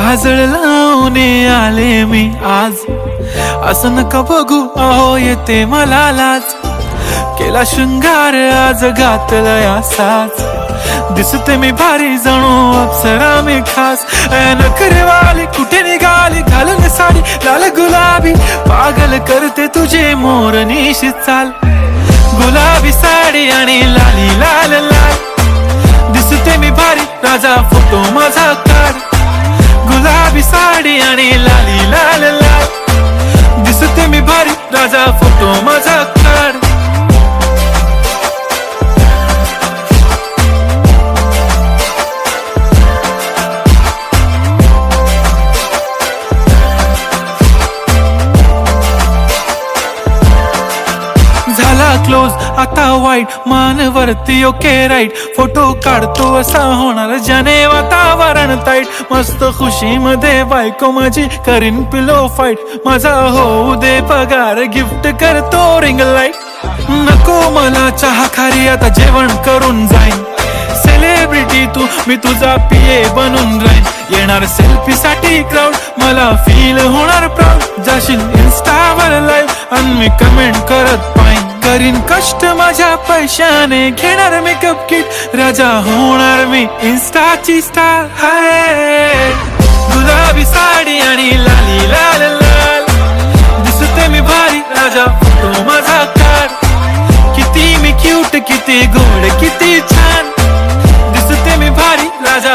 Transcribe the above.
काजळ लावून आले मी आज, असं नका बघू अहो येते मला लाज. केला शृंगार आज घातलाय असाच, दिसते मी भारी जणू अप्सरा मी खास. नखरेवाली कुठे निघाली घालून साडी लाल गुलाबी, पागल करते तुझे मोरनीशी चाल. गुलाबी साडी आणि लाली लाल लाल, दिसते मी भारी राजा फोटो माझा काढ. गुलाबी साडी आणि लाली लाल लाल, दिसते मी भारी राजा फोटो माझा काढ. झाला क्लोज आता वाईट, मान वरती ओके राईट. फोटो काढतो असा होणार ज्याने वातावरण ताईट. मस्त खुशी मध्ये बायको माझी करीन पिलो फाईट. माझा होऊ दे पगार गिफ्ट करतो रिंग लाईट. नको मला चहा खारी आता जेवण करून जाईन. सेलिब्रिटी तू मी तुझा पिये बनून राहीन. येणार सेल्फी साठी क्राऊड मला फील होणार प्राऊड. जाशील इन्स्टावर लाईव्ह आणि मी कमेंट करत पाहिन. करीन कष्ट माझ्या पैशाने घेणार मेकअप किट. राजा होणार मी इन्स्टाची स्टार. हाय गुलाबी साडी आणि लाली लाल लाल, दिसते मी भारी राजा फोटो माझा काढ. किती मी क्यूट किती गोड किती छान, दिसते मी भारी राजा